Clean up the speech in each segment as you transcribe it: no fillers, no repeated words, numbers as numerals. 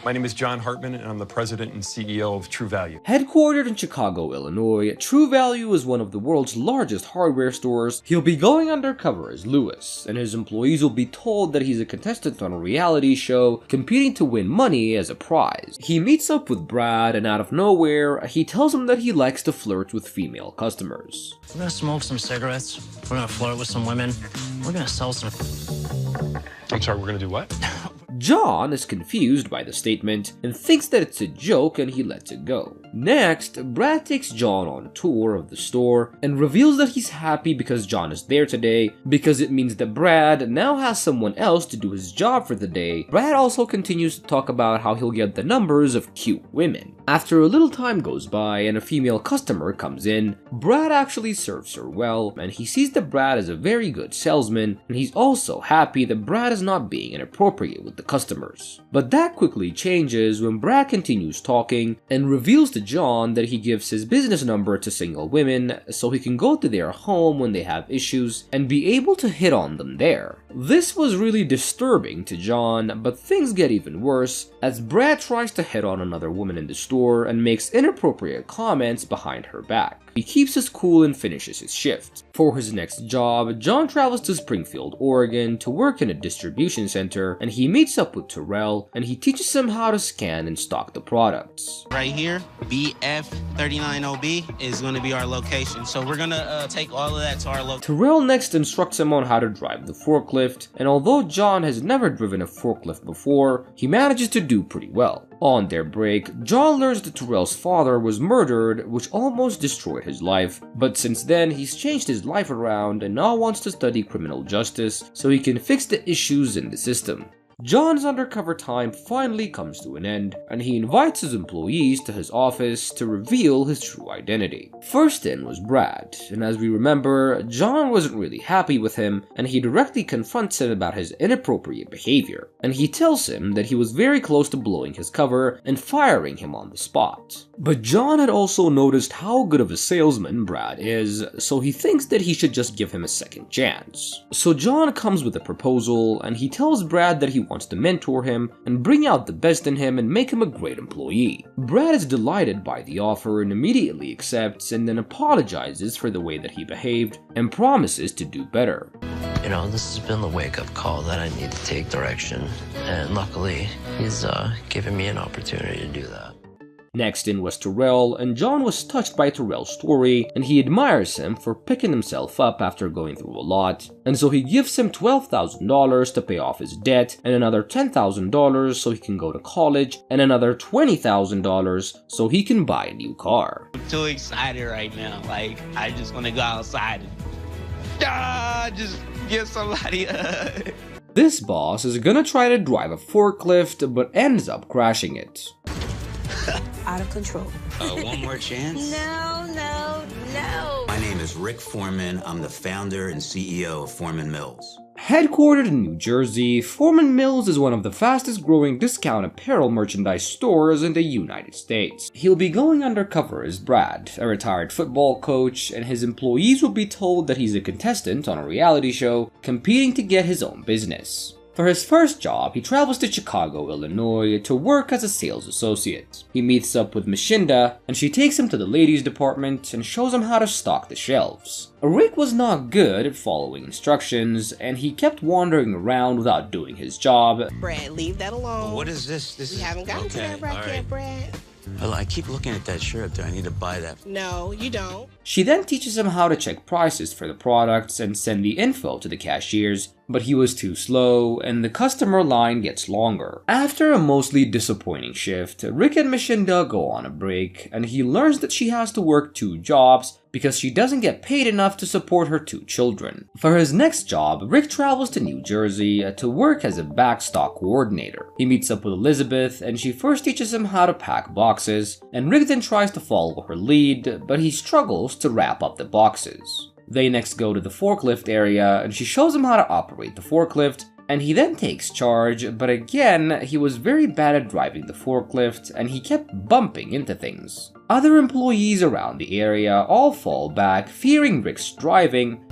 My name is John Hartman, and I'm the president and CEO of True Value. Headquartered in Chicago, Illinois, True Value is one of the world's largest hardware stores. He'll be going undercover as Lewis, and his employees will be told that he's a contestant on a reality show, competing to win money as a prize. He meets up with Brad, and out of nowhere, he tells him that he likes to flirt with female customers. We're gonna smoke some cigarettes, we're gonna flirt with some women, we're gonna sell some... I'm sorry, we're gonna do what? John is confused by the statement and thinks that it's a joke, and he lets it go. Next, Brad takes John on a tour of the store and reveals that he's happy because John is there today, because it means that Brad now has someone else to do his job for the day. Brad also continues to talk about how he'll get the numbers of cute women. After a little time goes by and a female customer comes in, Brad actually serves her well, and he sees that Brad is a very good salesman, and he's also happy that Brad is not being inappropriate with the customers. But that quickly changes when Brad continues talking and reveals to John that he gives his business number to single women so he can go to their home when they have issues and be able to hit on them there. This was really disturbing to John, but things get even worse as Brad tries to hit on another woman in the store and makes inappropriate comments behind her back. He keeps his cool and finishes his shift. For his next job, John travels to Springfield, Oregon to work in a distribution center, and he meets up with Terrell and he teaches him how to scan and stock the products. Right here, BF39OB is going to be our location. So we're going to take all of that to our location. Terrell next instructs him on how to drive the forklift, and although John has never driven a forklift before, he manages to do pretty well. On their break, John learns that Terrell's father was murdered, which almost destroyed his life, but since then he's changed his life around and now wants to study criminal justice so he can fix the issues in the system. John's undercover time finally comes to an end, and he invites his employees to his office to reveal his true identity. First in was Brad, and as we remember, John wasn't really happy with him, and he directly confronts him about his inappropriate behavior, and he tells him that he was very close to blowing his cover and firing him on the spot. But John had also noticed how good of a salesman Brad is, so he thinks that he should just give him a second chance. So John comes with a proposal, and he tells Brad that he wants to mentor him and bring out the best in him and make him a great employee. Brad is delighted by the offer and immediately accepts, and then apologizes for the way that he behaved and promises to do better. You know, this has been the wake-up call that I need to take direction, and luckily, he's given me an opportunity to do that. Next in was Terrell, and John was touched by Terrell's story, and he admires him for picking himself up after going through a lot, and so he gives him $12,000 to pay off his debt, and another $10,000 so he can go to college, and another $20,000 so he can buy a new car. I'm too excited right now. Like, I just want to go outside and just give somebody a... This boss is gonna try to drive a forklift, but ends up crashing it. Out of control. One more chance? No. My name is Rick Foreman. I'm the founder and CEO of Foreman Mills. Headquartered in New Jersey, Foreman Mills is one of the fastest growing discount apparel merchandise stores in the United States. He'll be going undercover as Brad, a retired football coach, and his employees will be told that he's a contestant on a reality show, competing to get his own business. For his first job, he travels to Chicago, Illinois to work as a sales associate. He meets up with Mishinda, and she takes him to the ladies department and shows him how to stock the shelves. Rick was not good at following instructions, and he kept wandering around without doing his job. Brad, leave that alone. What is this? We haven't gotten to that right yet, Brad. Well, I keep looking at that shirt. Do I need to buy that? No, you don't. She then teaches him how to check prices for the products and send the info to the cashiers, but he was too slow, and the customer line gets longer. After a mostly disappointing shift, Rick and Mishinda go on a break, and he learns that she has to work 2 jobs because she doesn't get paid enough to support her 2 children. For his next job, Rick travels to New Jersey to work as a backstock coordinator. He meets up with Elizabeth, and she first teaches him how to pack boxes, and Rick then tries to follow her lead, but he struggles to wrap up the boxes. They next go to the forklift area, and she shows him how to operate the forklift, and he then takes charge, but again, he was very bad at driving the forklift, and he kept bumping into things. Other employees around the area all fall back, fearing Rick's driving,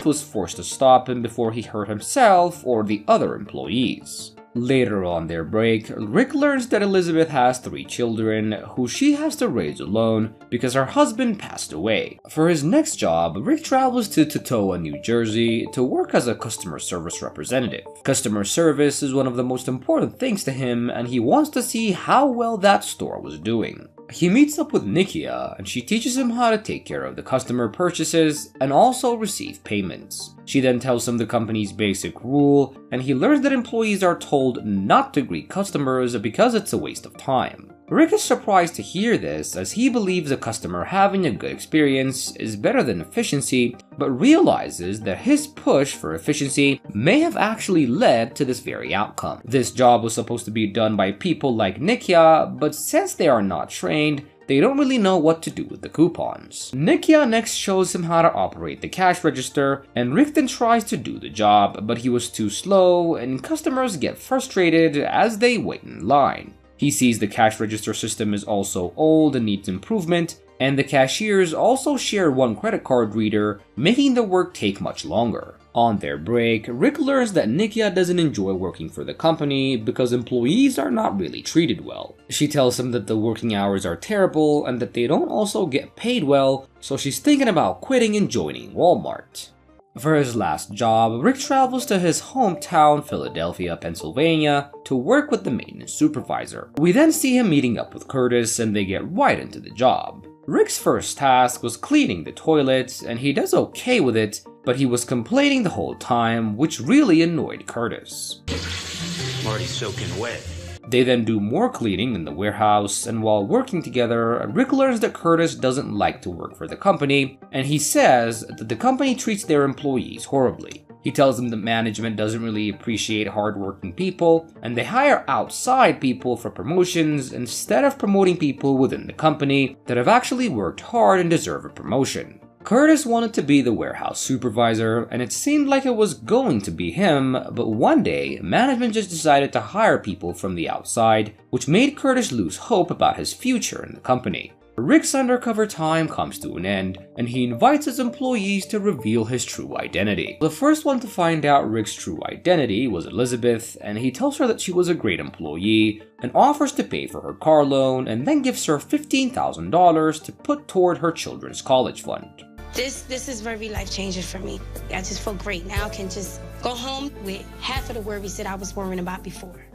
Rick was forced to stop him before he hurt himself or the other employees. Later on their break, Rick learns that Elizabeth has 3 children who she has to raise alone because her husband passed away. For his next job, Rick travels to Totowa, New Jersey to work as a customer service representative. Customer service is one of the most important things to him, and he wants to see how well that store was doing. He meets up with Nikia, and she teaches him how to take care of the customer purchases and also receive payments. She then tells him the company's basic rule, and he learns that employees are told not to greet customers because it's a waste of time. Rick is surprised to hear this, as he believes a customer having a good experience is better than efficiency, but realizes that his push for efficiency may have actually led to this very outcome. This job was supposed to be done by people like Nikia, but since they are not trained, they don't really know what to do with the coupons. Nikia next shows him how to operate the cash register, and Rick then tries to do the job, but he was too slow, and customers get frustrated as they wait in line. He sees the cash register system is also old and needs improvement, and the cashiers also share one credit card reader, making the work take much longer. On their break, Rick learns that Nikia doesn't enjoy working for the company because employees are not really treated well. She tells him that the working hours are terrible and that they don't also get paid well, so she's thinking about quitting and joining Walmart. For his last job, Rick travels to his hometown, Philadelphia, Pennsylvania, to work with the maintenance supervisor. We then see him meeting up with Curtis, and they get right into the job. Rick's first task was cleaning the toilets, and he does okay with it, but he was complaining the whole time, which really annoyed Curtis. I'm already soaking wet. They then do more cleaning in the warehouse, and while working together, Rick learns that Curtis doesn't like to work for the company, and he says that the company treats their employees horribly. He tells them that management doesn't really appreciate hardworking people, and they hire outside people for promotions instead of promoting people within the company that have actually worked hard and deserve a promotion. Curtis wanted to be the warehouse supervisor, and it seemed like it was going to be him, but one day, management just decided to hire people from the outside, which made Curtis lose hope about his future in the company. Rick's undercover time comes to an end, and he invites his employees to reveal his true identity. The first one to find out Rick's true identity was Elizabeth, and he tells her that she was a great employee, and offers to pay for her car loan, and then gives her $15,000 to put toward her children's college fund. This is very life-changing for me. I just feel great. Now I can just go home with half of the worries that I was worrying about before.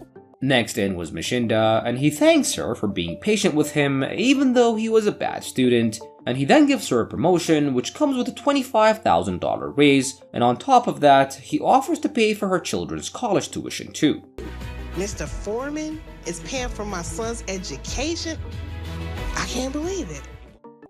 Next in was Mashinda, and he thanks her for being patient with him even though he was a bad student, and he then gives her a promotion which comes with a $25,000 raise, and on top of that, he offers to pay for her children's college tuition too. Mr. Foreman is paying for my son's education? I can't believe it.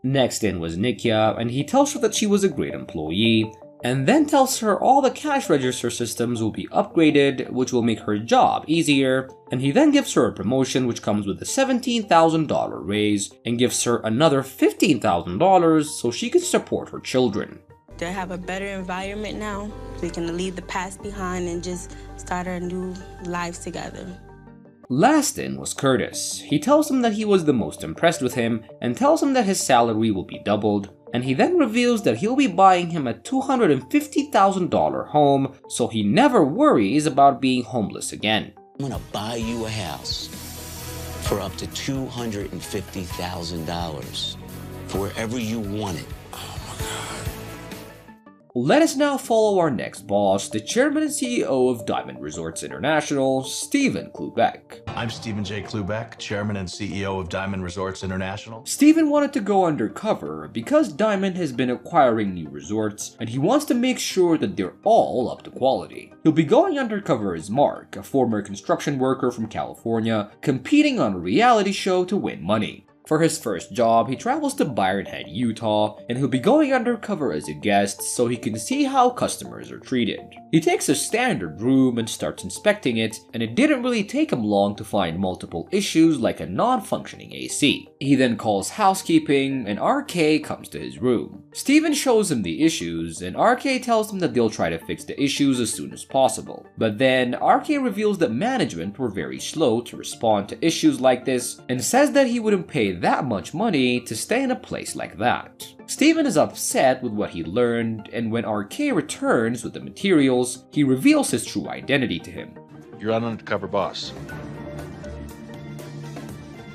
Next in was Nikia, and he tells her that she was a great employee, and then tells her all the cash register systems will be upgraded, which will make her job easier, and he then gives her a promotion which comes with a $17,000 raise, and gives her another $15,000 so she can support her children. To have a better environment now, we can leave the past behind and just start our new lives together. Last in was Curtis. He tells him that he was the most impressed with him and tells him that his salary will be doubled, and he then reveals that he'll be buying him a $250,000 home so he never worries about being homeless again. I'm gonna buy you a house for up to $250,000 for wherever you want it. Let us now follow our next boss, the chairman and CEO of Diamond Resorts International, Stephen Klubeck. I'm Stephen J. Klubeck, chairman and CEO of Diamond Resorts International. Stephen wanted to go undercover because Diamond has been acquiring new resorts, and he wants to make sure that they're all up to quality. He'll be going undercover as Mark, a former construction worker from California, competing on a reality show to win money. For his first job, he travels to Byron Head, Utah, and he'll be going undercover as a guest so he can see how customers are treated. He takes a standard room and starts inspecting it, and it didn't really take him long to find multiple issues like a non-functioning AC. He then calls housekeeping, and RK comes to his room. Steven shows him the issues, and RK tells him that they'll try to fix the issues as soon as possible. But then, RK reveals that management were very slow to respond to issues like this, and says that he wouldn't pay that much money to stay in a place like that. Steven is upset with what he learned, and when RK returns with the materials, he reveals his true identity to him. You're on Undercover Boss.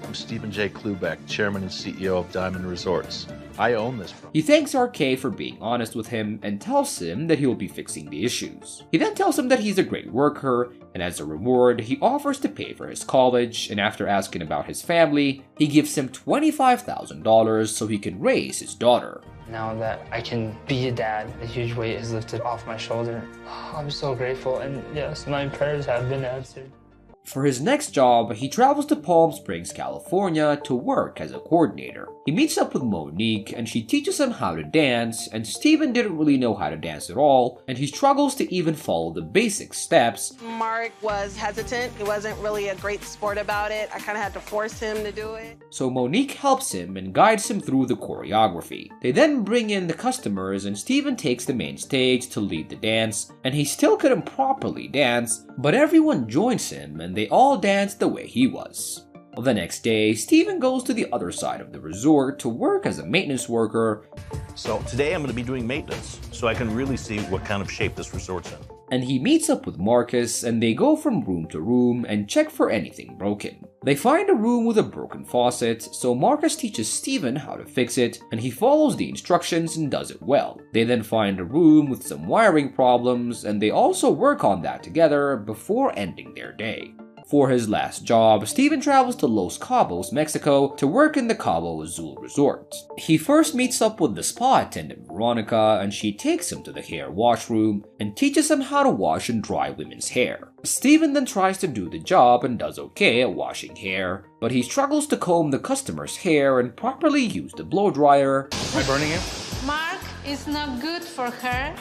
I'm Stephen J. Klubeck, Chairman and CEO of Diamond Resorts. I own this property. He thanks RK for being honest with him and tells him that he will be fixing the issues. He then tells him that he's a great worker, and as a reward, he offers to pay for his college, and after asking about his family, he gives him $25,000 so he can raise his daughter. Now that I can be a dad, a huge weight is lifted off my shoulder. I'm so grateful, and yes, my prayers have been answered. For his next job, he travels to Palm Springs, California to work as a coordinator. He meets up with Monique and she teaches him how to dance, and Steven didn't really know how to dance at all, and he struggles to even follow the basic steps. Mark was hesitant. He wasn't really a great sport about it. I kind of had to force him to do it. So Monique helps him and guides him through the choreography. They then bring in the customers and Steven takes the main stage to lead the dance, and he still couldn't properly dance, but everyone joins him and they all dance the way he was. The next day, Steven goes to the other side of the resort to work as a maintenance worker. So today I'm going to be doing maintenance, so I can really see what kind of shape this resort's in. And he meets up with Marcus and they go from room to room and check for anything broken. They find a room with a broken faucet, so Marcus teaches Steven how to fix it, and he follows the instructions and does it well. They then find a room with some wiring problems, and they also work on that together before ending their day. For his last job, Steven travels to Los Cabos, Mexico to work in the Cabo Azul Resort. He first meets up with the spa attendant Veronica, and she takes him to the hair washroom and teaches him how to wash and dry women's hair. Steven then tries to do the job and does okay at washing hair, but he struggles to comb the customer's hair and properly use the blow dryer. Am I burning you? Mark is not good for her.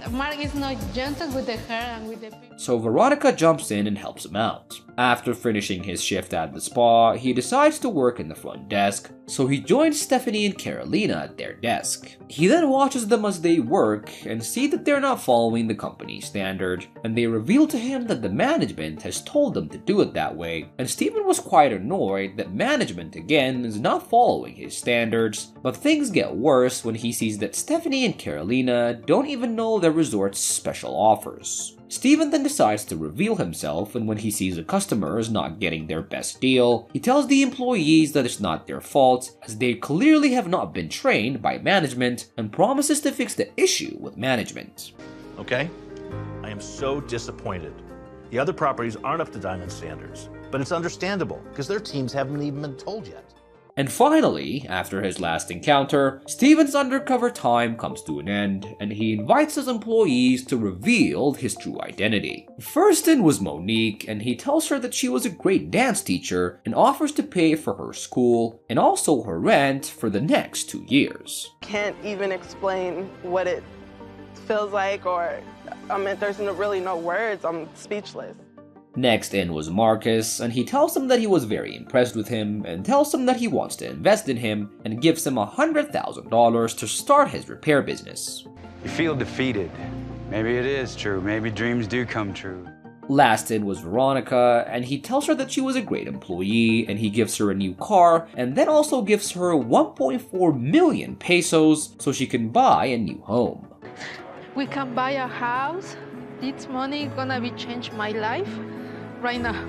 Mark is not gentle with the hair and with the people. So Veronica jumps in and helps him out. After finishing his shift at the spa, he decides to work in the front desk, so he joins Stephanie and Carolina at their desk. He then watches them as they work and see that they're not following the company standard, and they reveal to him that the management has told them to do it that way, and Steven was quite annoyed that management again is not following his standards, but things get worse when he sees that Stephanie and Carolina don't even know the resort's special offers. Steven then decides to reveal himself, and when he sees a customer is not getting their best deal, he tells the employees that it's not their fault, as they clearly have not been trained by management, and promises to fix the issue with management. Okay? I am so disappointed. The other properties aren't up to Diamond standards, but it's understandable because their teams haven't even been told yet. And finally, after his last encounter, Steven's undercover time comes to an end, and he invites his employees to reveal his true identity. First in was Monique, and he tells her that she was a great dance teacher and offers to pay for her school and also her rent for the next 2 years. Can't even explain what it feels like, or there's really no words. I'm speechless. Next in was Marcus, and he tells him that he was very impressed with him and tells him that he wants to invest in him and gives him $100,000 to start his repair business. You feel defeated. Maybe it is true. Maybe dreams do come true. Last in was Veronica, and he tells her that she was a great employee and he gives her a new car and then also gives her 1.4 million pesos so she can buy a new home. We can buy a house. This money gonna be change my life right now.